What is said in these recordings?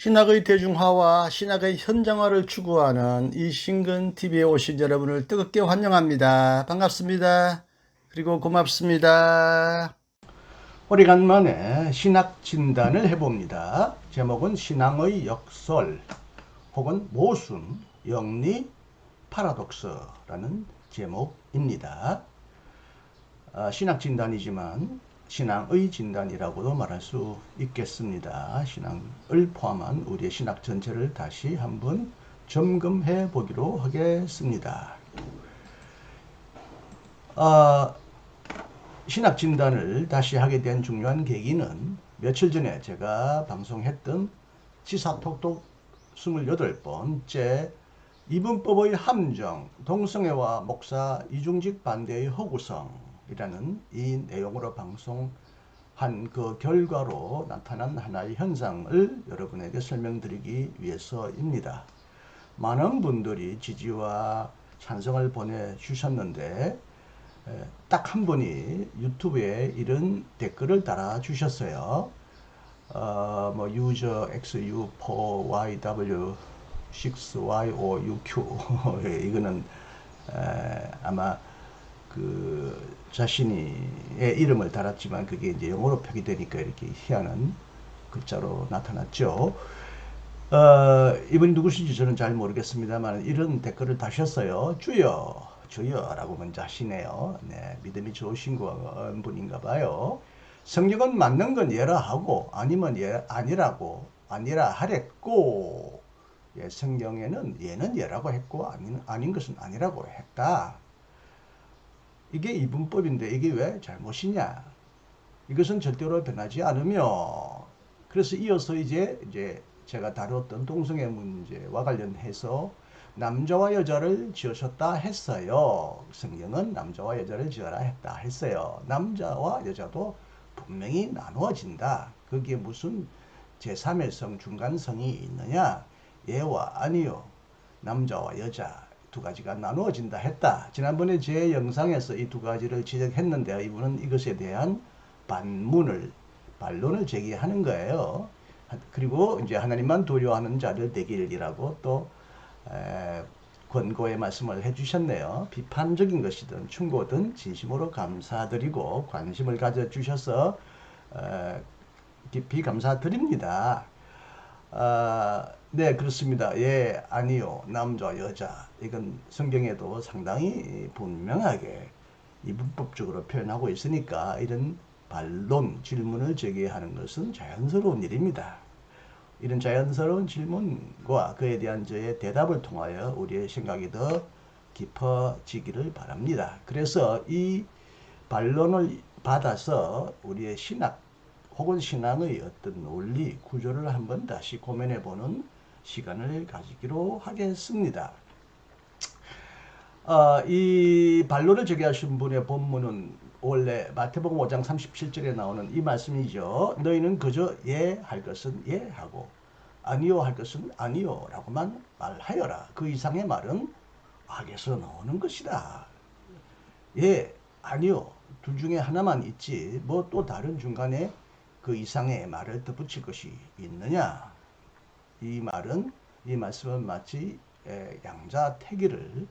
신학의 대중화와 신학의 현장화를 추구하는 이신근TV에 오신 여러분을 뜨겁게 환영합니다. 반갑습니다. 그리고 고맙습니다. 오래간만에 신학 진단을 해봅니다. 제목은 신앙의 역설 혹은 모순, 영리, 파라독스라는 제목입니다. 신학 진단이지만 신앙의 진단이라고도 말할 수 있겠습니다. 신앙을 포함한 우리의 신학 전체를 다시 한번 점검해 보기로 하겠습니다. 신학 진단을 다시 하게 된 중요한 계기는 며칠 전에 제가 방송했던 지사톡톡 28번째 이분법의 함정, 동성애와 목사 이중직 반대의 허구성이라는 이 내용으로 방송한 그 결과로 나타난 하나의 현상을 여러분에게 설명드리기 위해서입니다. 많은 분들이 지지와 찬성을 보내주셨는데 딱 한 분이 유튜브에 이런 댓글을 달아주셨어요. 유저 XU4YW 6YOUQ 이거는 아마 그 자신의 이름을 달았지만 그게 이제 영어로 표기되니까 이렇게 희한한 글자로 나타났죠. 이분이 누구신지 저는 잘 모르겠습니다만 이런 댓글을 다셨어요. 주여, 주여라고 먼저 하시네요. 네, 믿음이 좋으신 분인가 봐요. 성경은 맞는 건 예라 하고 아니면 예 아니라고 아니라 하랬고, 예, 성경에는 예는 예라고 했고 아닌 것은 아니라고 했다. 이게 이분법인데 이게 왜 잘못이냐? 이것은 절대로 변하지 않으며, 그래서 이어서 이제 제가 다뤘던 동성애 문제와 관련해서 남자와 여자를 지으셨다 했어요. 성경은 남자와 여자를 지어라 했다 했어요. 남자와 여자도 분명히 나누어진다. 그게 무슨 제3의 성, 중간성이 있느냐? 예와 아니요. 남자와 여자 두 가지가 나누어진다 했다. 지난번에 제 영상에서 이 두 가지를 지적했는데요. 이분은 이것에 대한 반론을 제기하는 거예요. 그리고 이제 하나님만 두려워하는 자들 되길이라고 또 권고의 말씀을 해주셨네요. 비판적인 것이든 충고든 진심으로 감사드리고 관심을 가져주셔서 깊이 감사드립니다. 네, 그렇습니다. 예, 아니요. 남자, 여자. 이건 성경에도 상당히 분명하게 이분법적으로 표현하고 있으니까 이런 반론, 질문을 제기하는 것은 자연스러운 일입니다. 이런 자연스러운 질문과 그에 대한 저의 대답을 통하여 우리의 생각이 더 깊어지기를 바랍니다. 그래서 이 반론을 받아서 우리의 신학 혹은 신앙의 어떤 논리, 구조를 한번 다시 고민해보는 시간을 가지기로 하겠습니다. 이 반론을 제기하신 분의 본문은 원래 마태복음 5장 37절에 나오는 이 말씀이죠. 너희는 그저 예 할 것은 예 하고 아니요 할 것은 아니요 라고만 말하여라. 그 이상의 말은 악에서 나오는 것이다. 예, 아니요. 둘 중에 하나만 있지 뭐 또 다른 중간에 그 이상의 말을 덧붙일 것이 있느냐. 이 말씀은 마치 양자택일을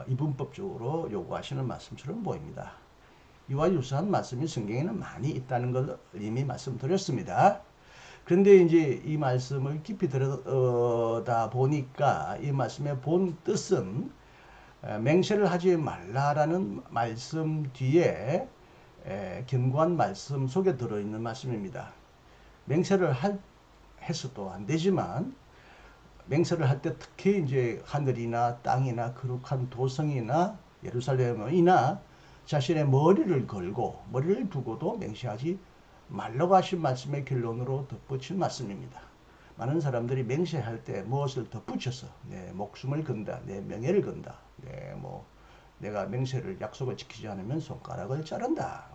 이분법적으로 요구하시는 말씀처럼 보입니다. 이와 유사한 말씀이 성경에는 많이 있다는 걸 이미 말씀드렸습니다. 그런데 이제 이 말씀을 깊이 들여다 보니까 이 말씀의 본 뜻은 맹세를 하지 말라라는 말씀 뒤에 견고한 말씀 속에 들어있는 말씀입니다. 맹세를 해서도 안 되지만 맹세를 할 때 특히 이제 하늘이나 땅이나 거룩한 도성이나 예루살렘이나 자신의 머리를 걸고 머리를 두고도 맹세하지 말라고 하신 말씀의 결론으로 덧붙인 말씀입니다. 많은 사람들이 맹세할 때 무엇을 덧붙여서 내 목숨을 건다, 내 명예를 건다, 내가 맹세를 약속을 지키지 않으면 손가락을 자른다,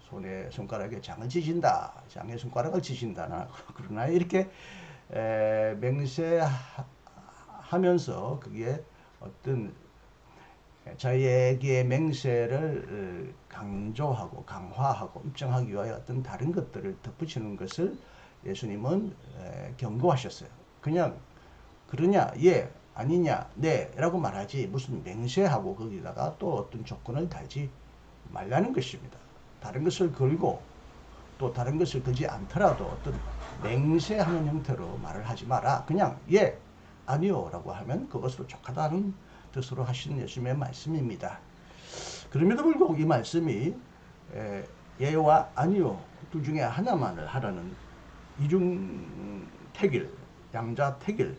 손에 손가락에 장을 지진다, 장에 손가락을 지진다. 그러나 이렇게 맹세하면서 그게 어떤 자기에게 맹세를 강조하고 강화하고 입증하기 위하여 어떤 다른 것들을 덧붙이는 것을 예수님은 경고하셨어요. 그냥 그러냐, 예, 아니냐, 네 라고 말하지 무슨 맹세하고 거기다가 또 어떤 조건을 달지 말라는 것입니다. 다른 것을 걸고 또 다른 것을 걸지 않더라도 어떤 맹세하는 형태로 말을 하지 마라. 그냥 예, 아니요 라고 하면 그것으로 족하다는 뜻으로 하신 예수님의 말씀입니다. 그럼에도 불구하고 이 말씀이 예와 아니요 둘 중에 하나만을 하라는 이중택일, 양자택일을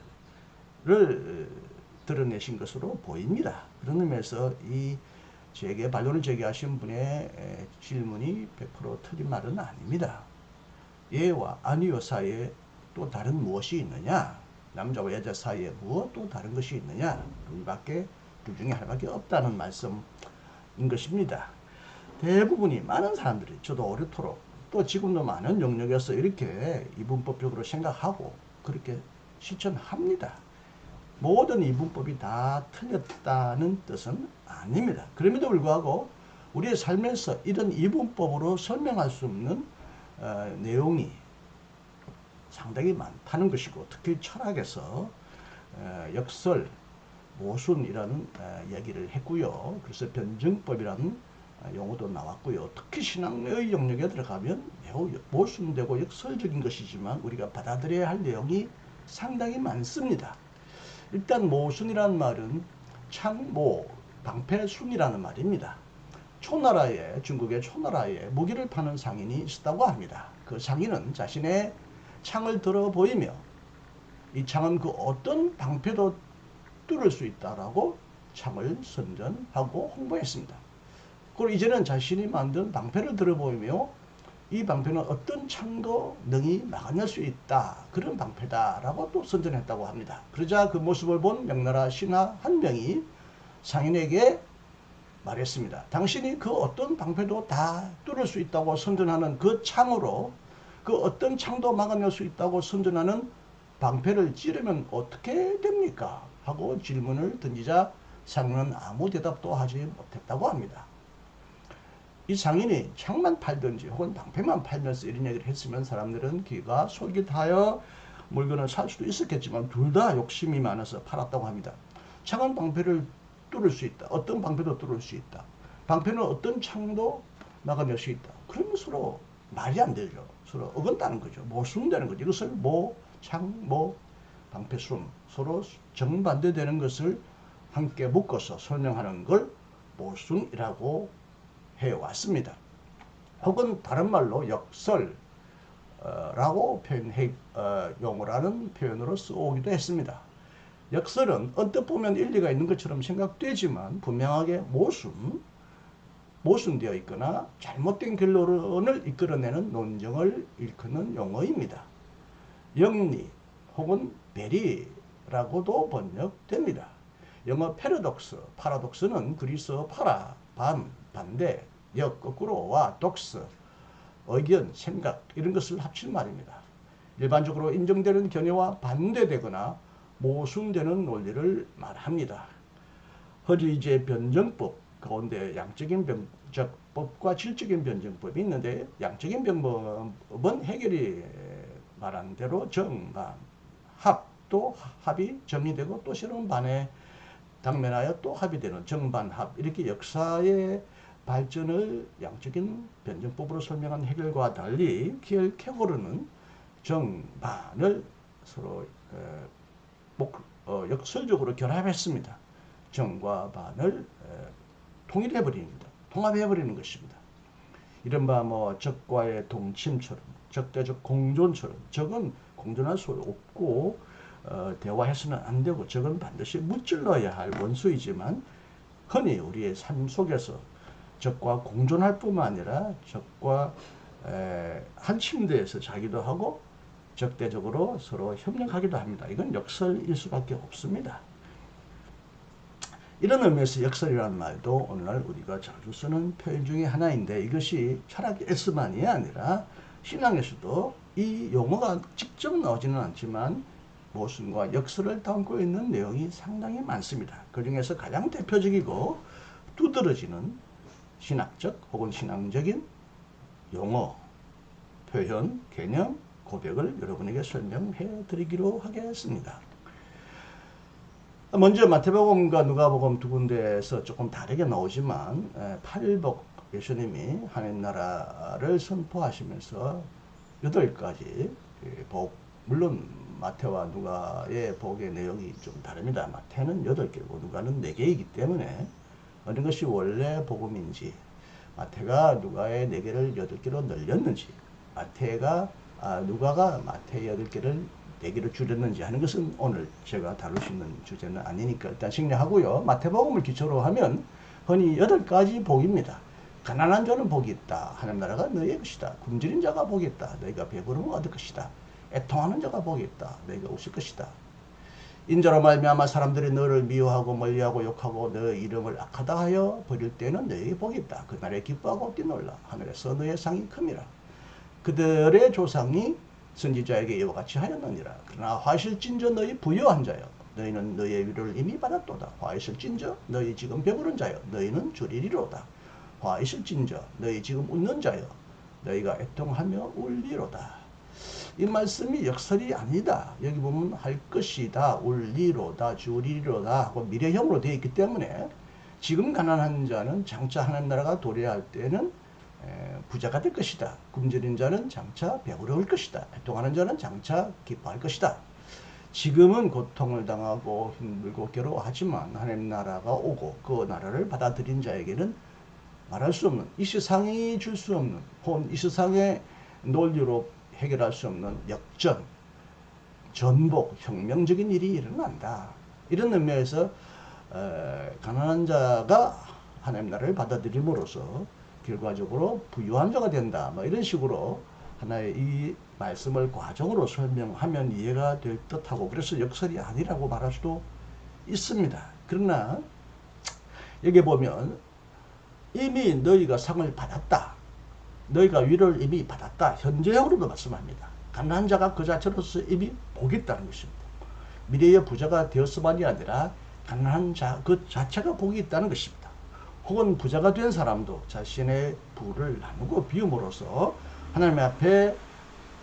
드러내신 것으로 보입니다. 그런 의미에서 이 제게 반론을 제기하신 분의 질문이 100% 틀린 말은 아닙니다. 예와 아니요 사이에 또 다른 무엇이 있느냐? 남자와 여자 사이에 무엇 또 다른 것이 있느냐? 둘 중에 하나밖에 없다는 말씀인 것입니다. 대부분이 많은 사람들이 저도 오래도록 또 지금도 많은 영역에서 이렇게 이분법적으로 생각하고 그렇게 실천합니다. 모든 이분법이 다 틀렸다는 뜻은 아닙니다. 그럼에도 불구하고 우리의 삶에서 이런 이분법으로 설명할 수 없는 내용이 상당히 많다는 것이고, 특히 철학에서 역설, 모순이라는 얘기를 했고요. 그래서 변증법이라는 용어도 나왔고요. 특히 신앙의 영역에 들어가면 매우 모순되고 역설적인 것이지만 우리가 받아들여야 할 내용이 상당히 많습니다. 일단 모순이라는 말은 창모, 방패순이라는 말입니다. 초나라에, 중국의 초나라에 무기를 파는 상인이 있었다고 합니다. 그 상인은 자신의 창을 들어 보이며 이 창은 그 어떤 방패도 뚫을 수 있다라고 창을 선전하고 홍보했습니다. 그리고 이제는 자신이 만든 방패를 들어 보이며 이 방패는 어떤 창도 능히 막아낼 수 있다. 그런 방패다라고 또 선전했다고 합니다. 그러자 그 모습을 본 명나라 신하 한 명이 상인에게 말했습니다. 당신이 그 어떤 방패도 다 뚫을 수 있다고 선전하는 그 창으로 그 어떤 창도 막아낼 수 있다고 선전하는 방패를 찌르면 어떻게 됩니까? 하고 질문을 던지자 상인은 아무 대답도 하지 못했다고 합니다. 이 상인이 창만 팔든지 혹은 방패만 팔면서 이런 얘기를 했으면 사람들은 귀가 솔깃하여 물건을 살 수도 있었겠지만 둘 다 욕심이 많아서 팔았다고 합니다. 창은 방패를 뚫을 수 있다. 어떤 방패도 뚫을 수 있다. 방패는 어떤 창도 막아낼 수 있다. 그러면 서로 말이 안 되죠. 서로 어긋나는 거죠. 모순되는 거죠. 이것을 창, 방패순 서로 정반대되는 것을 함께 묶어서 설명하는 걸 모순이라고 해왔습니다. 혹은 다른 말로 역설라고 용어라는 표현으로 쓰오기도 했습니다. 역설은 언뜻 보면 일리가 있는 것처럼 생각되지만 분명하게 모순되어 있거나 잘못된 결론을 이끌어내는 논쟁을 일컫는 용어입니다. 영리 혹은 배리라고도 번역됩니다. 영어 파라독스는 그리스어 반대, 거꾸로와 독스, 의견, 생각 이런 것을 합친 말입니다. 일반적으로 인정되는 견해와 반대되거나 모순되는 논리를 말합니다. 허리제 변증법 가운데 양적인 변증법과 질적인 변증법이 있는데 양적인 변증법은 해결이 말한 대로 정반, 합도 합이 정리되고 또 새로운 반에 당면하여 또 합이 되는 정반합 이렇게 역사의 발전을 양적인 변증법으로 설명한 해결과 달리 킬케고르는 정반을 서로 역설적으로 결합했습니다. 정과 반을 통합해버리는 것입니다. 이른바 적과의 동침처럼 적대적 공존처럼 적은 공존할 수 없고 대화해서는 안 되고 적은 반드시 무찔러야 할 원수이지만 흔히 우리의 삶 속에서 적과 공존할 뿐만 아니라 적과 한 침대에서 자기도 하고 적대적으로 서로 협력하기도 합니다. 이건 역설일 수밖에 없습니다. 이런 의미에서 역설이라는 말도 오늘날 우리가 자주 쓰는 표현 중에 하나인데 이것이 철학에서만이 아니라 신앙에서도 이 용어가 직접 나오지는 않지만 모순과 역설을 담고 있는 내용이 상당히 많습니다. 그 중에서 가장 대표적이고 두드러지는 신학적 혹은 신앙적인 용어, 표현, 개념, 고백을 여러분에게 설명해 드리기로 하겠습니다. 먼저 마태복음과 누가복음 두 군데에서 조금 다르게 나오지만 팔복 예수님이 하나님 나라를 선포하시면서 8가지 복, 물론 마태와 누가의 복의 내용이 좀 다릅니다. 마태는 8개고 누가는 4개이기 때문에 어느 것이 원래 복음인지, 마태가 누가의 4개를 8개로 늘렸는지, 누가가 마태의 8개를 4개로 줄였는지 하는 것은 오늘 제가 다룰 수 있는 주제는 아니니까 일단 생략하고요. 마태복음을 기초로 하면 흔히 8가지 복입니다. 가난한 자는 복이 있다. 하나님 나라가 너희의 것이다. 굶주린 자가 복이 있다. 너희가 배부름을 얻을 것이다. 애통하는 자가 복이 있다. 너희가 웃을 것이다. 인자로 말미암아 사람들이 너를 미워하고 멀리하고 욕하고 너 이름을 악하다 하여 버릴 때는 너희에게 복이 있다. 그날에 기뻐하고 뛰놀라. 하늘에서 너희의 상이 큽니다. 그들의 조상이 선지자에게 이와 같이 하였느니라. 그러나 화실진저 너희 부유한 자여 너희는 너희의 위로를 이미 받았도다. 화있을진저 너희 지금 배부른 자여 너희는 줄이리로다. 화있을진저 너희 지금 웃는 자여 너희가 애통하며 울리로다. 이 말씀이 역설이 아니다. 여기 보면 할 것이다, 울리로다, 줄이리로다 하고 미래형으로 되어 있기 때문에 지금 가난한 자는 장차 하나님 나라가 도래할 때는 부자가 될 것이다. 굶주린 자는 장차 배부를 것이다. 애통하는 자는 장차 기뻐할 것이다. 지금은 고통을 당하고 힘들고 괴로워하지만 하나님 나라가 오고 그 나라를 받아들인 자에게는 말할 수 없는, 이 세상이 줄 수 없는, 혹은 이 세상의 논리로 해결할 수 없는 역전, 전복, 혁명적인 일이 일어난다. 이런 의미에서 가난한 자가 하나님 나라를 받아들임으로써 결과적으로 부유한 자가 된다. 뭐 이런 식으로 하나의 이 말씀을 과정으로 설명하면 이해가 될 듯하고, 그래서 역설이 아니라고 말할 수도 있습니다. 그러나 여기 보면 이미 너희가 상을 받았다. 너희가 위로를 이미 받았다. 현재형으로도 말씀합니다. 가난한 자가 그 자체로서 이미 복이 있다는 것입니다. 미래의 부자가 되었음만이 아니라 가난한 자 그 자체가 복이 있다는 것입니다. 혹은 부자가 된 사람도 자신의 부를 나누고 비움으로써 하나님 앞에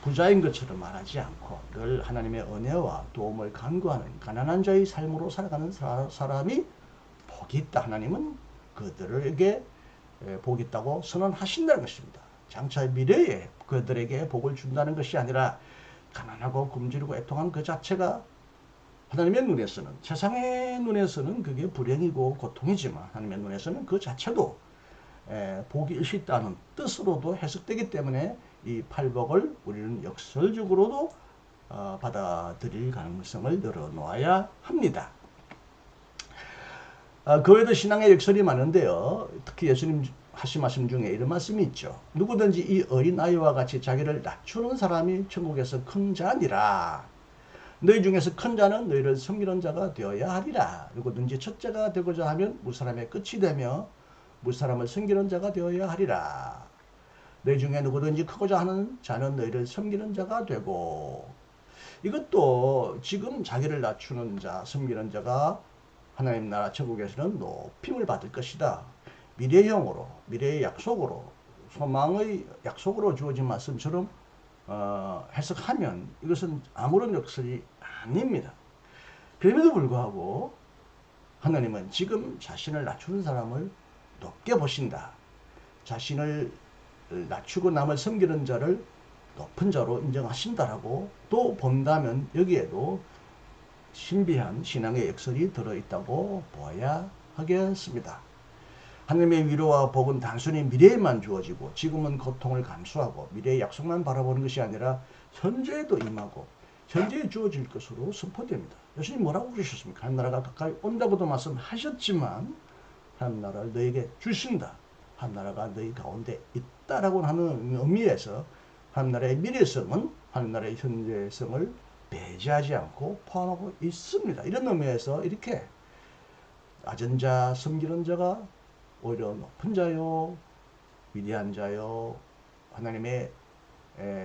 부자인 것처럼 말하지 않고 늘 하나님의 은혜와 도움을 간구하는 가난한 자의 삶으로 살아가는 사람이 복이 있다. 하나님은 그들에게 복이 있다고 선언하신다는 것입니다. 장차 미래에 그들에게 복을 준다는 것이 아니라 가난하고 굶주리고 애통한 그 자체가 하나님의 눈에서는, 세상의 눈에서는 그게 불행이고 고통이지만 하나님의 눈에서는 그 자체도 복이 있다는 뜻으로도 해석되기 때문에 이 팔복을 우리는 역설적으로도 받아들일 가능성을 열어놓아야 합니다. 그 외에도 신앙의 역설이 많은데요. 특히 예수님 하신 말씀 중에 이런 말씀이 있죠. 누구든지 이 어린아이와 같이 자기를 낮추는 사람이 천국에서 큰 자니라. 너희 중에서 큰 자는 너희를 섬기는 자가 되어야 하리라. 누구든지 첫째가 되고자 하면 무사람의 끝이 되며 무사람을 섬기는 자가 되어야 하리라. 너희 중에 누구든지 크고자 하는 자는 너희를 섬기는 자가 되고. 이것도 지금 자기를 낮추는 자, 섬기는 자가 하나님 나라 천국에서는 높임을 받을 것이다. 미래형으로, 미래의 약속으로, 소망의 약속으로 주어진 말씀처럼 해석하면 이것은 아무런 역설이 아닙니다. 그럼에도 불구하고 하나님은 지금 자신을 낮추는 사람을 높게 보신다. 자신을 낮추고 남을 섬기는 자를 높은 자로 인정하신다라고 또 본다면 여기에도 신비한 신앙의 역설이 들어있다고 보아야 하겠습니다. 하나님의 위로와 복은 단순히 미래에만 주어지고 지금은 고통을 감수하고 미래의 약속만 바라보는 것이 아니라 현재에도 임하고 현재에 주어질 것으로 선포됩니다. 예수님 뭐라고 그러셨습니까? 하나님 나라가 가까이 온다고도 말씀하셨지만 하나님 나라를 너에게 주신다. 하나님 나라가 너희 가운데 있다라고 하는 의미에서 하나님 나라의 미래성은 하나님 나라의 현재성을 배제하지 않고 포함하고 있습니다. 이런 의미에서 이렇게 낮은 자, 섬기는 자가 오히려 높은 자요, 위대한 자요, 하나님의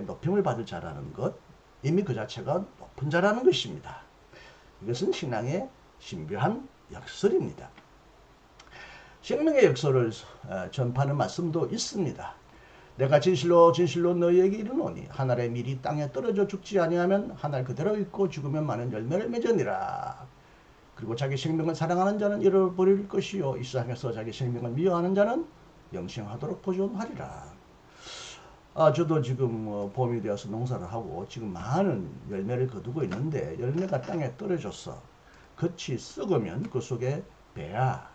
높임을 받을 자라는 것, 이미 그 자체가 높은 자라는 것입니다. 이것은 신앙의 신비한 역설입니다. 생명의 역설을 전파하는 말씀도 있습니다. 내가 진실로 진실로 너희에게 이르노니 한 알의 밀이 땅에 떨어져 죽지 아니하면 한 알 그대로 있고 죽으면 많은 열매를 맺으니라. 그리고 자기 생명을 사랑하는 자는 잃어버릴 것이요 이 세상에서 자기 생명을 미워하는 자는 영생하도록 보존하리라. 저도 지금 봄이 되어서 농사를 하고 지금 많은 열매를 거두고 있는데 열매가 땅에 떨어져서 겉이 썩으면 그 속에 배야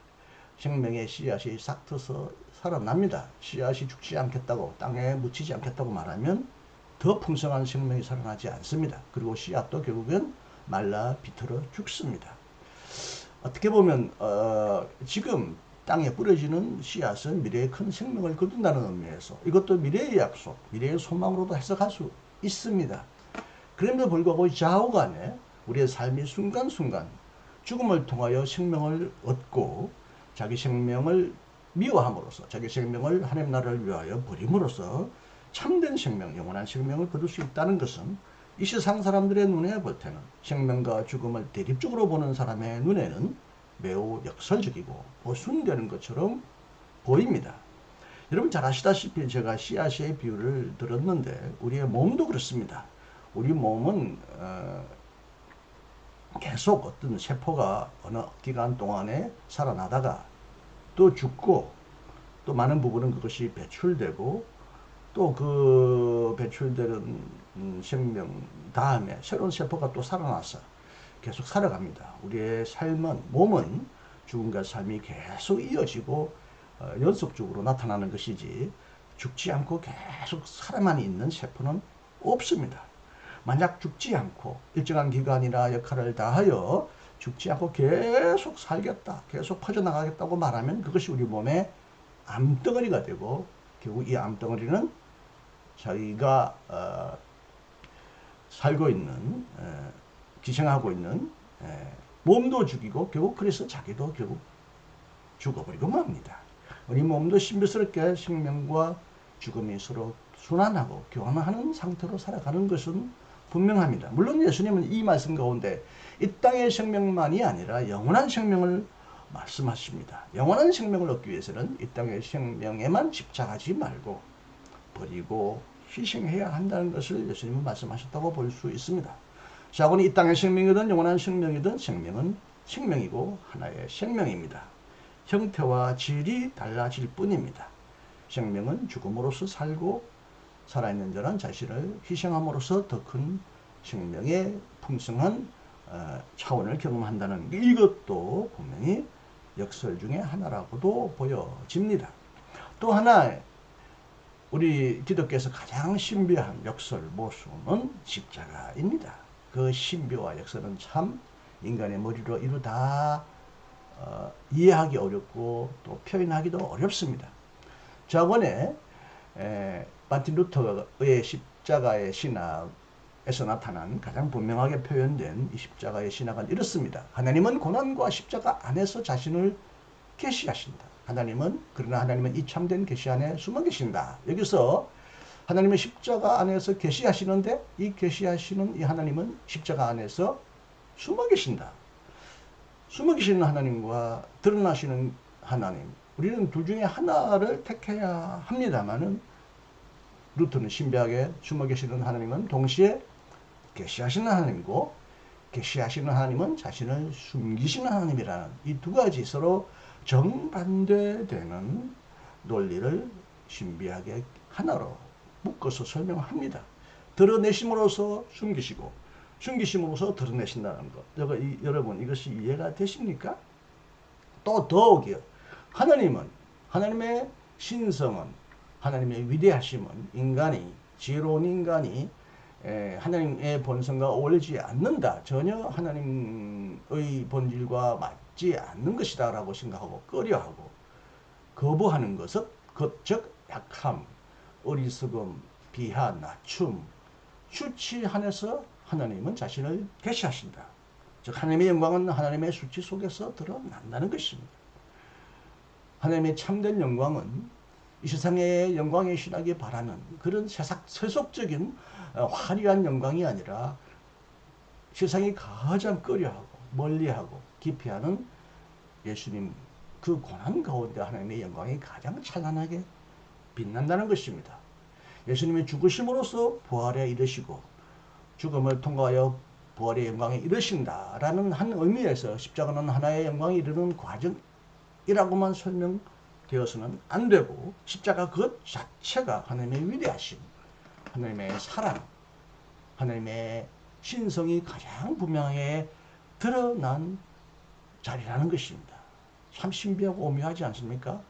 생명의 씨앗이 싹 트서 살아납니다. 씨앗이 죽지 않겠다고 땅에 묻히지 않겠다고 말하면 더 풍성한 생명이 살아나지 않습니다. 그리고 씨앗도 결국은 말라 비틀어 죽습니다. 어떻게 보면 지금 땅에 뿌려지는 씨앗은 미래의 큰 생명을 거둔다는 의미에서 이것도 미래의 약속, 미래의 소망으로도 해석할 수 있습니다. 그럼에도 불구하고 좌우간에 우리의 삶이 순간순간 죽음을 통하여 생명을 얻고 자기 생명을 미워함으로써 자기 생명을 하나님 나라를 위하여 버림으로써 참된 생명, 영원한 생명을 거둘 수 있다는 것은 이 세상 사람들의 눈에 볼 때는 생명과 죽음을 대립적으로 보는 사람의 눈에는 매우 역설적이고 모순되는 것처럼 보입니다. 여러분 잘 아시다시피 제가 씨앗의 비유를 들었는데 우리의 몸도 그렇습니다. 우리 몸은 계속 어떤 세포가 어느 기간 동안에 살아나다가 또 죽고 또 많은 부분은 그것이 배출되고 또 그 배출되는 생명 다음에 새로운 세포가 또 살아나서 계속 살아갑니다. 우리의 삶은 몸은 죽음과 삶이 계속 이어지고 연속적으로 나타나는 것이지 죽지 않고 계속 살아만 있는 세포는 없습니다. 만약 죽지 않고 일정한 기간이나 역할을 다하여 죽지 않고 계속 살겠다, 계속 퍼져나가겠다고 말하면 그것이 우리 몸의 암덩어리가 되고 결국 이 암덩어리는 저희가 살고 있는 기생하고 있는 몸도 죽이고 결국 그래서 자기도 결국 죽어버리고 맙니다. 우리 몸도 신비스럽게 생명과 죽음이 서로 순환하고 교환하는 상태로 살아가는 것은 분명합니다. 물론 예수님은 이 말씀 가운데 이 땅의 생명만이 아니라 영원한 생명을 말씀하십니다. 영원한 생명을 얻기 위해서는 이 땅의 생명에만 집착하지 말고 버리고 희생해야 한다는 것을 예수님은 말씀하셨다고 볼 수 있습니다. 자고는 이 땅의 생명이든 영원한 생명이든 생명은 생명이고 하나의 생명입니다. 형태와 질이 달라질 뿐입니다. 생명은 죽음으로써 살고 살아있는 자는 자신을 희생함으로써 더 큰 생명의 풍성한 차원을 경험한다는 이것도 분명히 역설 중에 하나라고도 보여집니다. 또 하나 우리 기독교에서 가장 신비한 역설 모순은 십자가입니다. 그 신비와 역설은 참 인간의 머리로 이루 다 이해하기 어렵고 또 표현하기도 어렵습니다. 저번에 마틴 루터의 십자가의 신학에서 나타난 가장 분명하게 표현된 이 십자가의 신학은 이렇습니다. 하나님은 고난과 십자가 안에서 자신을 계시하신다. 그러나 하나님은 이 참된 계시 안에 숨어 계신다. 여기서 하나님은 십자가 안에서 계시하시는데 이 계시하시는 이 하나님은 십자가 안에서 숨어 계신다. 숨어 계시는 하나님과 드러나시는 하나님, 우리는 둘 중에 하나를 택해야 합니다만은 루터는 신비하게 숨어 계시는 하나님은 동시에 계시하시는 하나님이고 계시하시는 하나님은 자신을 숨기시는 하나님이라는 이 두 가지 서로 정반대되는 논리를 신비하게 하나로 묶어서 설명합니다. 드러내심으로써 숨기시고 숨기심으로써 드러내신다는 것. 여러분 이것이 이해가 되십니까? 또 더욱이요. 하나님의 신성은 하나님의 위대하심은 지혜로운 인간이 하나님의 본성과 어울리지 않는다. 전혀 하나님의 본질과 맞지 않는 것이다 라고 생각하고 꺼려하고 거부하는 것은 즉 약함, 어리석음, 비하, 낮춤, 수치 안에서 하나님은 자신을 계시하신다. 즉 하나님의 영광은 하나님의 수치 속에서 드러난다는 것입니다. 하나님의 참된 영광은 이 세상의 영광의 신하기 바라는 그런 세속적인 화려한 영광이 아니라 세상이 가장 꺼려하고 멀리하고 기피하는 예수님 그 고난 가운데 하나님의 영광이 가장 찬란하게 빛난다는 것입니다. 예수님이 죽으심으로써 부활에 이르시고 죽음을 통과하여 부활의 영광에 이르신다라는 한 의미에서 십자가는 하나의 영광에 이르는 과정이라고만 설명되어서는 안 되고 십자가 그 자체가 하나님의 위대하심, 하나님의 사랑, 하나님의 신성이 가장 분명하게 드러난 자리라는 것입니다. 참 신비하고 오묘하지 않습니까?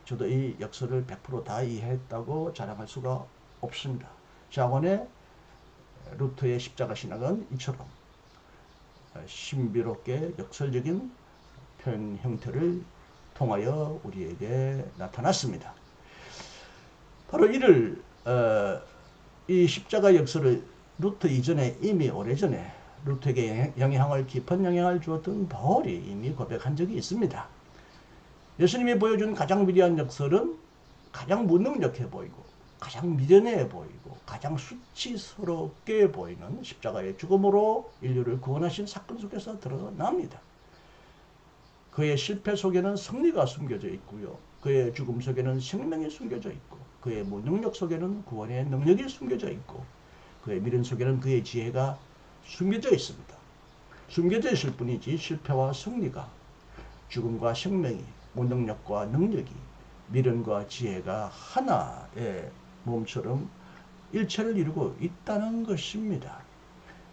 저도 이 역사를 100%다 이해했다고 자랑할 수가 없습니다. 자원의 루터의 십자가 신학은 이처럼 신비롭게 역설적인 표현 형태를 통하여 우리에게 나타났습니다. 바로 이를 이 십자가 역설을 루터 이전에 이미 오래전에 루터에게 깊은 영향을 주었던 바울이 이미 고백한 적이 있습니다. 예수님이 보여준 가장 위대한 역설은 가장 무능력해 보이고 가장 미련해 보이고 가장 수치스럽게 보이는 십자가의 죽음으로 인류를 구원하신 사건 속에서 드러납니다. 그의 실패 속에는 승리가 숨겨져 있고요. 그의 죽음 속에는 생명이 숨겨져 있고 그의 무능력 속에는 구원의 능력이 숨겨져 있고 그의 미련 속에는 그의 지혜가 숨겨져 있습니다. 숨겨져 있을 뿐이지 실패와 승리가, 죽음과 생명이, 무능력과 능력이, 미련과 지혜가 하나의 몸처럼 일체를 이루고 있다는 것입니다.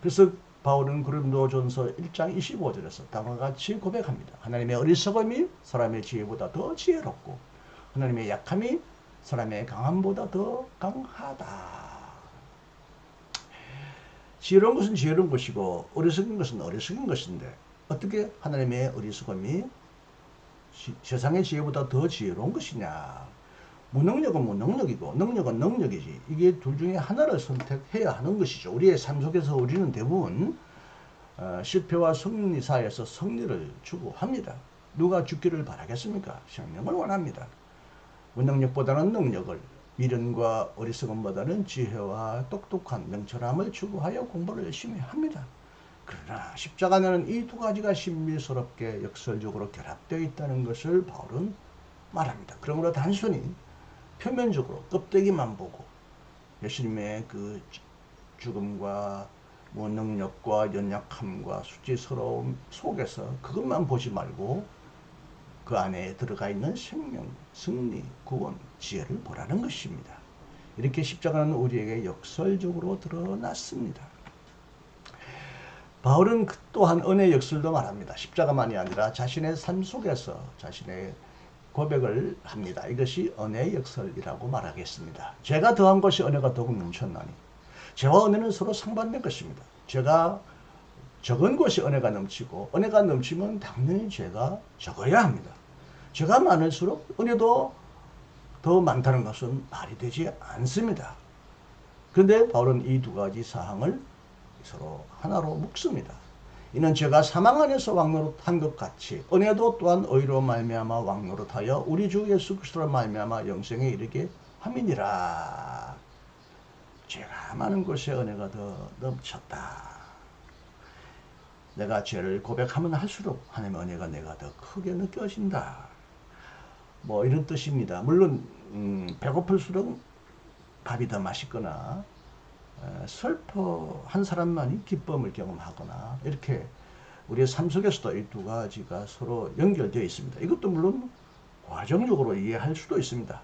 그래서 바울은 고린도전서 1장 25절에서 다음과 같이 고백합니다. 하나님의 어리석음이 사람의 지혜보다 더 지혜롭고 하나님의 약함이 사람의 강함보다 더 강하다. 지혜로운 것은 지혜로운 것이고 어리석은 것은 어리석은 것인데 어떻게 하나님의 어리석음이 세상의 지혜보다 더 지혜로운 것이냐. 무능력은 무능력이고 능력은 능력이지. 이게 둘 중에 하나를 선택해야 하는 것이죠. 우리의 삶 속에서 우리는 대부분 실패와 승리 사이에서 승리를 추구합니다. 누가 죽기를 바라겠습니까? 생명을 원합니다. 무능력보다는 능력을, 미련과 어리석음보다는 지혜와 똑똑한 명철함을 추구하여 공부를 열심히 합니다. 그러나 십자가는 이 두 가지가 신비스럽게 역설적으로 결합되어 있다는 것을 바울은 말합니다. 그러므로 단순히 표면적으로 껍데기만 보고 예수님의 그 죽음과 무능력과 연약함과 수치스러움 속에서 그것만 보지 말고 그 안에 들어가 있는 생명, 승리, 구원, 지혜를 보라는 것입니다. 이렇게 십자가는 우리에게 역설적으로 드러났습니다. 바울은 또한 은혜의 역설도 말합니다. 십자가만이 아니라 자신의 삶 속에서 자신의 고백을 합니다. 이것이 은혜의 역설이라고 말하겠습니다. 죄가 더한 것이 은혜가 더욱 넘쳤나니 죄와 은혜는 서로 상반된 것입니다. 죄가 적은 것이 은혜가 넘치고 은혜가 넘치면 당연히 죄가 적어야 합니다. 죄가 많을수록 은혜도 더 많다는 것은 말이 되지 않습니다. 그런데 바울은 이 두 가지 사항을 서로 하나로 묶습니다. 이는 죄가 사망 안에서 왕노릇한 것 같이 은혜도 또한 의로 말미암아 왕노릇하여 우리 주 예수 그리스도로 말미암아 영생에 이르게 함이니라. 죄가 많은 곳에 은혜가 더 넘쳤다. 내가 죄를 고백하면 할수록 하나님의 은혜가 내가 더 크게 느껴진다. 뭐 이런 뜻입니다. 물론 배고플수록 밥이 더 맛있거나 슬퍼한 사람만이 기쁨을 경험하거나 이렇게 우리의 삶 속에서도 이 두 가지가 서로 연결되어 있습니다. 이것도 물론 과정적으로 이해할 수도 있습니다.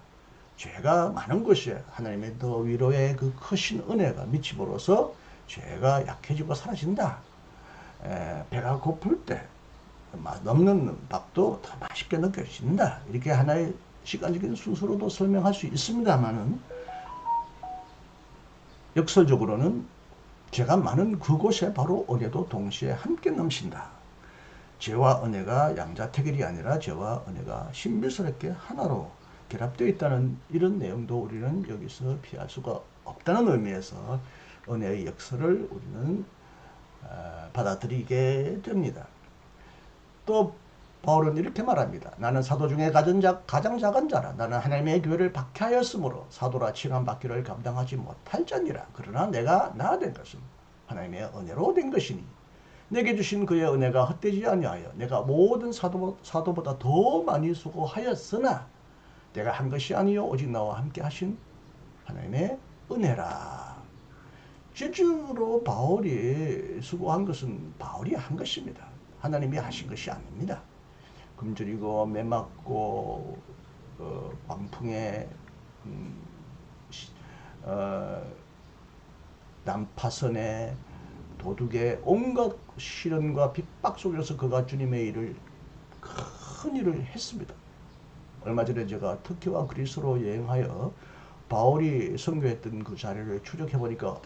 죄가 많은 것이 하나님의 더 위로의 그 크신 은혜가 미침으로써 죄가 약해지고 사라진다. 배가 고플 때 맛없는 밥도 더 맛있게 느껴진다. 이렇게 하나의 시간적인 순서로도 설명할 수 있습니다만은 역설적으로는 죄가 많은 그곳에 바로 은혜도 동시에 함께 넘친다. 죄와 은혜가 양자택일이 아니라 죄와 은혜가 신비스럽게 하나로 결합되어 있다는 이런 내용도 우리는 여기서 피할 수가 없다는 의미에서 은혜의 역설을 우리는 받아들이게 됩니다. 또 바울은 이렇게 말합니다. 나는 사도 중에 가장 작은 자라. 나는 하나님의 교회를 박해하였으므로 사도라 칭함받기를 감당하지 못할 자니라. 그러나 내가 된 것은 하나님의 은혜로 된 것이니 내게 주신 그의 은혜가 헛되지 아니하여 내가 모든 사도보다 더 많이 수고하였으나 내가 한 것이 아니요 오직 나와 함께 하신 하나님의 은혜라. 실제로 바울이 수고한 것은 바울이 한 것입니다. 하나님이 하신 것이 아닙니다. 굶주리고 매맞고 광풍에 난파선에 도둑의 온갖 시련과 핍박 속에서 그가 주님의 일을 큰 일을 했습니다. 얼마 전에 제가 터키와 그리스로 여행하여 바울이 선교했던 그 자리를 추적해 보니까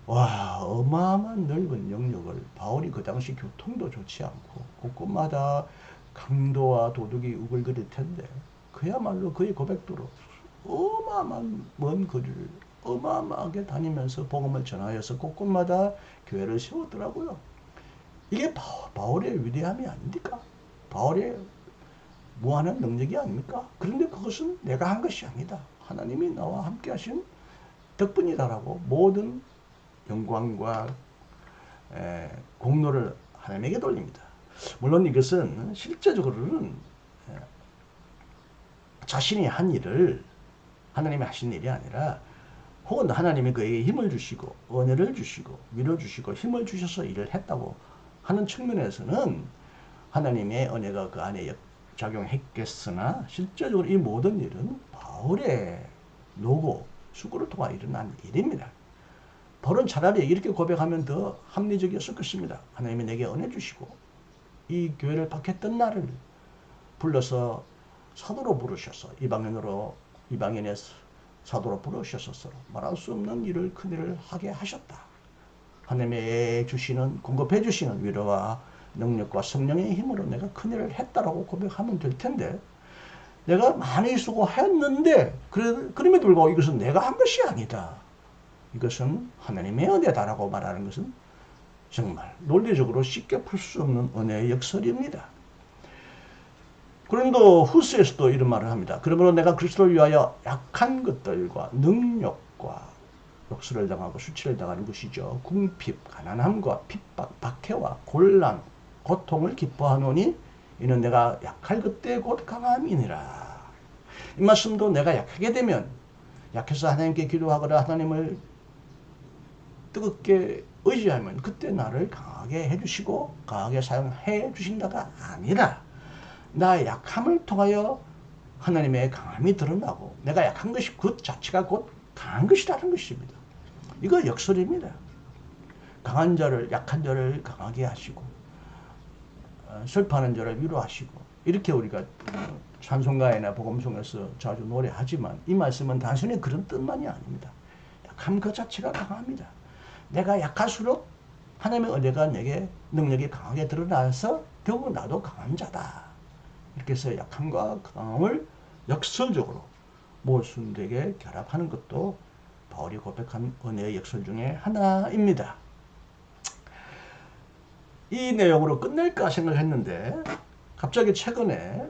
와, 어마어마한 넓은 영역을 바울이 그 당시 교통도 좋지 않고 곳곳마다 강도와 도둑이 우글거릴 텐데 그야말로 그의 고백대로 어마어마한 먼 거리를 어마어마하게 다니면서 복음을 전하여서 곳곳마다 교회를 세웠더라고요. 이게 바울의 위대함이 아닙니까? 바울의 무한한 능력이 아닙니까? 그런데 그것은 내가 한 것이 아니다. 하나님이 나와 함께 하신 덕분이다라고 모든 영광과 공로를 하나님에게 돌립니다. 물론 이것은 실제적으로는 자신이 한 일을 하나님이 하신 일이 아니라 혹은 하나님이 그에게 힘을 주시고 은혜를 주시고 위로 주시고 힘을 주셔서 일을 했다고 하는 측면에서는 하나님의 은혜가 그 안에 작용했겠으나 실제적으로 이 모든 일은 바울의 노고 수고를 통해 일어난 일입니다. 바울은 차라리 이렇게 고백하면 더 합리적이었을 것입니다. 하나님이 내게 은혜 주시고 이 교회를 박했던 나를 불러서 사도로 부르셔서 이방인의 사도로 부르셔서 말할 수 없는 일을 큰 일을 하게 하셨다. 하나님의 주시는 공급해 주시는 위로와 능력과 성령의 힘으로 내가 큰 일을 했다라고 고백하면 될 텐데 내가 많이 수고했는데 그럼에도 불구하고 이것은 내가 한 것이 아니다. 이것은 하나님의 은혜다라고 말하는 것은 정말 논리적으로 쉽게 풀 수 없는 은혜의 역설입니다. 고린도 후서에서도 이런 말을 합니다. 그러므로 내가 그리스도를 위하여 약한 것들과 능력과 욕설을 당하고 수치를 당하는 것이죠. 궁핍, 가난함과 핍박, 박해와 곤란, 고통을 기뻐하노니 이는 내가 약할 그때 곧 강함이니라. 이 말씀도 내가 약하게 되면 약해서 하나님께 기도하거나 하나님을 뜨겁게 의지하면 그때 나를 강하게 해주시고 강하게 사용해 주신다가 아니라 나의 약함을 통하여 하나님의 강함이 드러나고 내가 약한 것이 그 자체가 곧 강한 것이라는 것입니다. 이거 역설입니다. 강한 자를 약한 자를 강하게 하시고 슬퍼하는 자를 위로하시고 이렇게 우리가 찬송가이나 복음송에서 자주 노래하지만 이 말씀은 단순히 그런 뜻만이 아닙니다. 약함 그 자체가 강합니다. 내가 약할수록 하나님의 은혜가 내게 능력이 강하게 드러나서 결국 나도 강한 자다. 이렇게 해서 약함과 강함을 역설적으로 모순되게 결합하는 것도 바울이 고백한 은혜의 역설 중에 하나입니다. 이 내용으로 끝낼까 생각했는데 갑자기 최근에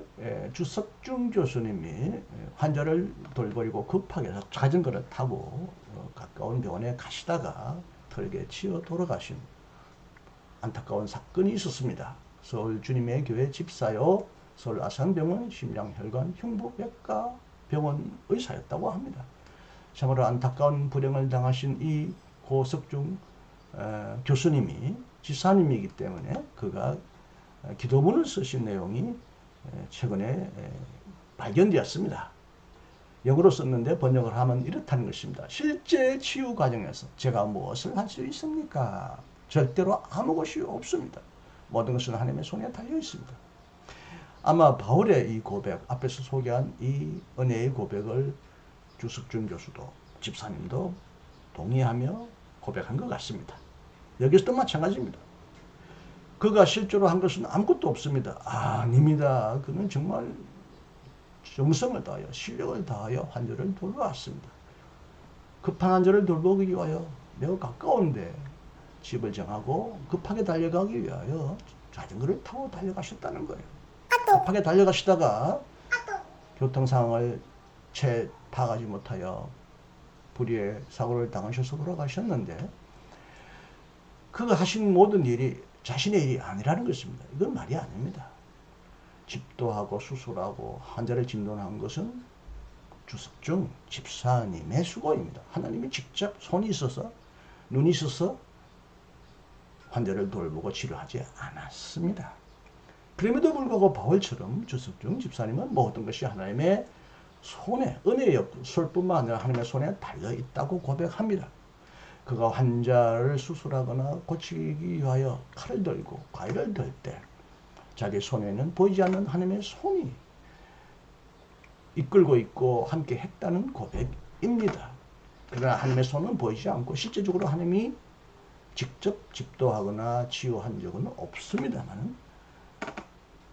주석중 교수님이 환자를 돌보려고 급하게 자전거를 타고 가까운 병원에 가시다가 털에 치여 돌아가신 안타까운 사건이 있었습니다. 서울 주님의 교회 집사요 서울 아산병원 심장혈관 흉부외과 병원 의사였다고 합니다. 참으로 안타까운 불행을 당하신 이 고석중 교수님이 지사님이기 때문에 그가 기도문을 쓰신 내용이 최근에 발견되었습니다. 영어로 썼는데 번역을 하면 이렇다는 것입니다. 실제 치유 과정에서 제가 무엇을 할 수 있습니까? 절대로 아무것이 없습니다. 모든 것은 하나님의 손에 달려 있습니다. 아마 바울의 이 고백, 앞에서 소개한 이 은혜의 고백을 주석준 교수도 집사님도 동의하며 고백한 것 같습니다. 여기서도 마찬가지입니다. 그가 실제로 한 것은 아무것도 없습니다. 아닙니다. 그는 정말 정성을 다하여 실력을 다하여 환자를 돌보았습니다. 급한 환자를 돌보기 위하여 매우 가까운데 집을 정하고 급하게 달려가기 위하여 자전거를 타고 달려가셨다는 거예요. 급하게 달려가시다가 교통 상황을 채 파악하지 못하여 불의의 사고를 당하셔서 돌아가셨는데 그가 하신 모든 일이 자신의 일이 아니라는 것입니다. 이건 말이 아닙니다. 집도하고 수술하고 환자를 진단한 것은 주석중 집사님의 수고입니다. 하나님이 직접 손이 있어서 눈이 있어서 환자를 돌보고 치료하지 않았습니다. 그럼에도 불구하고 바울처럼 주석중 집사님은 모든 것이 하나님의 손에 은혜의 역설뿐만 아니라 하나님의 손에 달려있다고 고백합니다. 그가 환자를 수술하거나 고치기 위하여 칼을 들고 과일을 들 때 자기 손에는 보이지 않는 하나님의 손이 이끌고 있고 함께 했다는 고백입니다. 그러나 하나님의 손은 보이지 않고 실제적으로 하나님이 직접 집도하거나 치유한 적은 없습니다만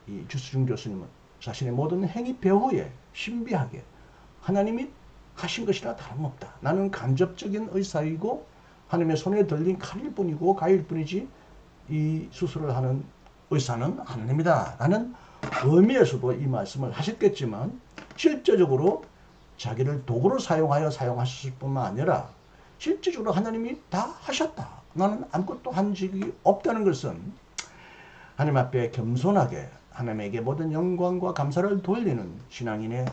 이 주석중 교수님은 자신의 모든 행위 배후에 신비하게 하나님이 하신 것이라 다름없다. 나는 간접적인 의사이고 하나님의 손에 들린 칼일 뿐이고 가위일 뿐이지 이 수술을 하는 의사는 하나님이다 라는 의미에서도 이 말씀을 하셨겠지만 실제적으로 자기를 도구로 사용하셨을 뿐만 아니라 실제적으로 하나님이 다 하셨다. 나는 아무것도 한 적이 없다는 것은 하나님 앞에 겸손하게 하나님에게 모든 영광과 감사를 돌리는 신앙인의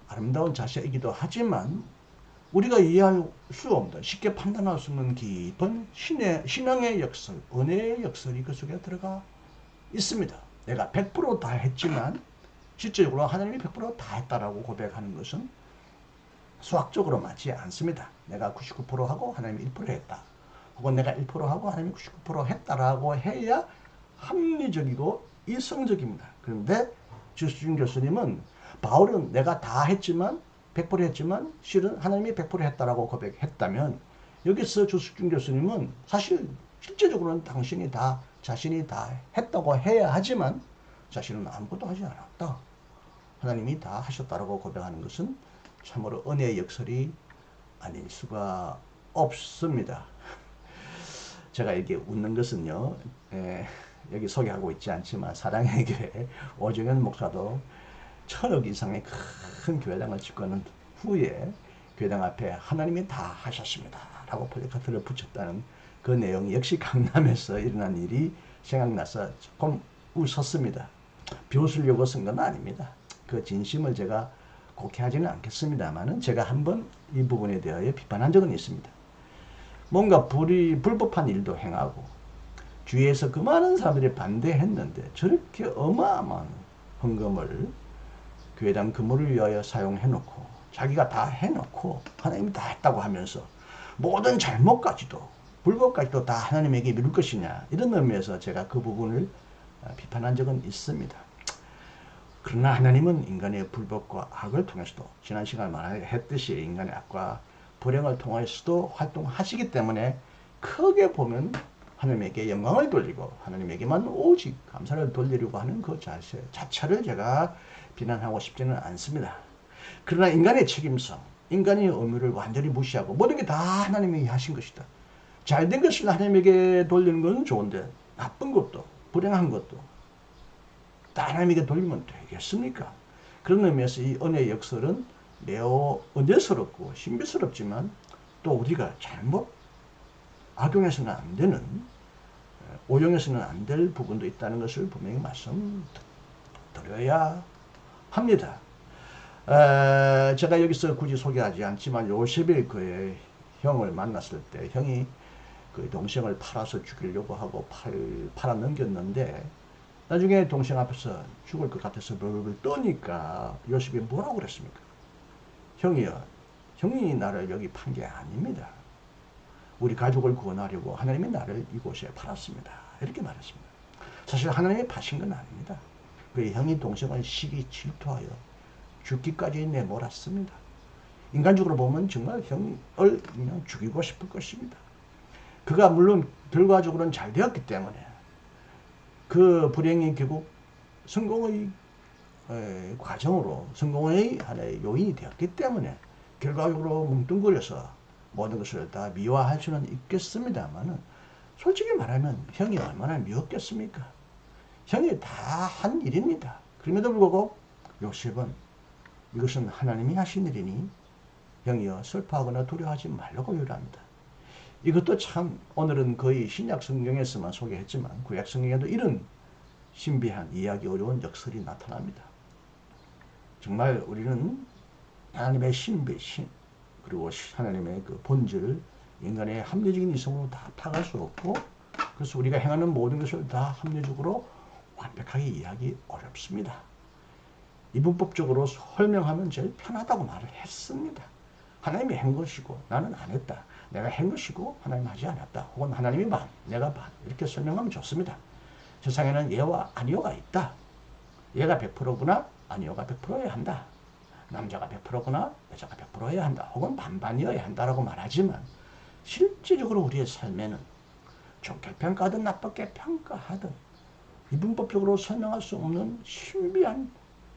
아름다운 자세이기도 하지만 우리가 이해할 수 없는 쉽게 판단할 수 없는 깊은 신앙의 역설, 은혜의 역설이 그 속에 들어가 있습니다. 내가 100% 다 했지만 실제적으로 하나님이 100% 다 했다라고 고백하는 것은 수학적으로 맞지 않습니다. 내가 99% 하고 하나님이 1% 했다. 혹은 내가 1% 하고 하나님이 99% 했다라고 해야 합리적이고 이성적입니다. 그런데 주석중 교수님은 바울은 내가 다 했지만 100% 했지만 실은 하나님이 100% 했다라고 고백했다면 여기서 주석중 교수님은 사실 실제적으로는 자신이 다 했다고 해야 하지만 자신은 아무것도 하지 않았다. 하나님이 다 하셨다라고 고백하는 것은 참으로 은혜의 역설이 아닐 수가 없습니다. 제가 이렇게 웃는 것은요, 여기 소개하고 있지 않지만 사랑의 교회 오정현 목사도 1000억 이상의 큰 교회당을 짓고는 후에 교회당 앞에 하나님이 다 하셨습니다 라고 플래카드를 붙였다는 그 내용이 역시 강남에서 일어난 일이 생각나서 조금 웃었습니다. 비웃으려고 쓴 건 아닙니다. 그 진심을 제가 곡해하지는 않겠습니다만 제가 한번 이 부분에 대하여 비판한 적은 있습니다. 뭔가 불법한 일도 행하고 주위에서 그 많은 사람들이 반대했는데 저렇게 어마어마한 헌금을 교회당 근무를 위하여 사용해놓고 자기가 다 해놓고 하나님이 다 했다고 하면서 모든 잘못까지도 불법까지도 다 하나님에게 미룰 것이냐 이런 의미에서 제가 그 부분을 비판한 적은 있습니다. 그러나 하나님은 인간의 불법과 악을 통해서도 지난 시간에 말했듯이 인간의 악과 불행을 통해서도 활동하시기 때문에 크게 보면 하나님에게 영광을 돌리고 하나님에게만 오직 감사를 돌리려고 하는 그 자세 자체를 제가 비난하고 싶지는 않습니다. 그러나 인간의 책임성, 인간의 의무를 완전히 무시하고 모든 게 다 하나님이 하신 것이다. 잘된 것을 하나님에게 돌리는 건 좋은데 나쁜 것도 불행한 것도 다 하나님에게 돌리면 되겠습니까? 그런 의미에서 이 은혜의 역설은 매우 은혜스럽고 신비스럽지만 또 우리가 잘못 악용해서는 안 되는 오용해서는 안 될 부분도 있다는 것을 분명히 말씀드려야 합니다. 제가 여기서 굳이 소개하지 않지만 요셉이 그의 형을 만났을 때 형이 그 동생을 팔아서 죽이려고 하고 팔아 넘겼는데 나중에 동생 앞에서 죽을 것 같아서 벌벌 떠니까 요셉이 뭐라고 그랬습니까? 형이요, 형이 나를 여기 판 게 아닙니다. 우리 가족을 구원하려고 하나님이 나를 이곳에 팔았습니다. 이렇게 말했습니다. 사실 하나님이 파신 건 아닙니다. 그 형이 동생을 시기 질투하여 죽기까지 내몰았습니다. 인간적으로 보면 정말 형을 그냥 죽이고 싶을 것입니다. 그가 물론 결과적으로는 잘 되었기 때문에 그 불행이 결국 성공의 과정으로 성공의 하나의 요인이 되었기 때문에 결과적으로 뭉뚱그려서 모든 것을 다 미화할 수는 있겠습니다만 솔직히 말하면 형이 얼마나 미웠겠습니까? 형이 다 한 일입니다. 그럼에도 불구하고 요셉은 이것은 하나님이 하신 일이니 형이여 슬퍼하거나 두려워하지 말라고 유언합니다. 이것도 참 오늘은 거의 신약 성경에서만 소개했지만 구약 성경에도 이런 신비한 이해하기 어려운 역설이 나타납니다. 정말 우리는 하나님의 신비신 그리고 하나님의 그 본질 인간의 합리적인 이성으로 다 파악할 수 없고 그래서 우리가 행하는 모든 것을 다 합리적으로 완벽하게 이해하기 어렵습니다. 이분법적으로 설명하면 제일 편하다고 말을 했습니다. 하나님이 한 것이고 나는 안 했다. 내가 한 것이고 하나님 하지 않았다. 혹은 하나님이 반, 내가 반 이렇게 설명하면 좋습니다. 세상에는 예와 아니오가 있다. 예가 100%구나 아니오가 100%여야 한다. 남자가 100%구나 여자가 100%여야 한다. 혹은 반반이어야 한다라고 말하지만 실질적으로 우리의 삶에는 좋게 평가하든 나쁘게 평가하든 이분법적으로 설명할 수 없는 신비한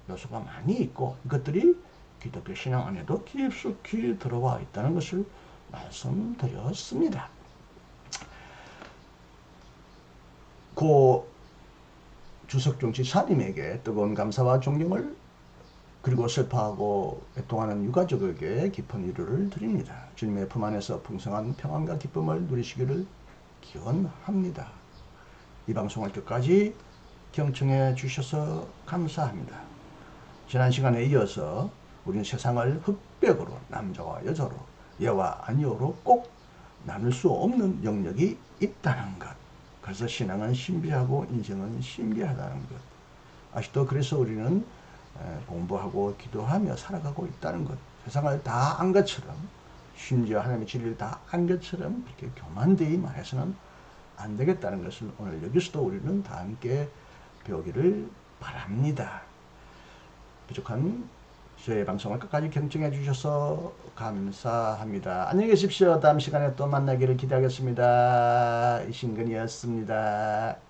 요소가 많이 있고 이것들이 기독교 신앙 안에도 깊숙이 들어와 있다는 것을 말씀드렸습니다. 고 주석종 지사님에게 뜨거운 감사와 존경을 그리고 슬퍼하고 애통하는 유가족에게 깊은 위로를 드립니다. 주님의 품 안에서 풍성한 평안과 기쁨을 누리시기를 기원합니다. 이 방송을 끝까지 경청해 주셔서 감사합니다. 지난 시간에 이어서 우리는 세상을 흑백으로 남자와 여자로 예와 아니오로 꼭 나눌 수 없는 영역이 있다는 것. 그래서 신앙은 신비하고 인생은 신비하다는 것. 아직도 그래서 우리는 공부하고 기도하며 살아가고 있다는 것. 세상을 다 안 것처럼 심지어 하나님의 진리를 다 안 것처럼 이렇게 교만되이 말해서는 안 되겠다는 것을 오늘 여기서도 우리는 다 함께 배우기를 바랍니다. 부족한 저의 방송을 끝까지 경청해 주셔서 감사합니다. 안녕히 계십시오. 다음 시간에 또 만나기를 기대하겠습니다. 이신근이었습니다.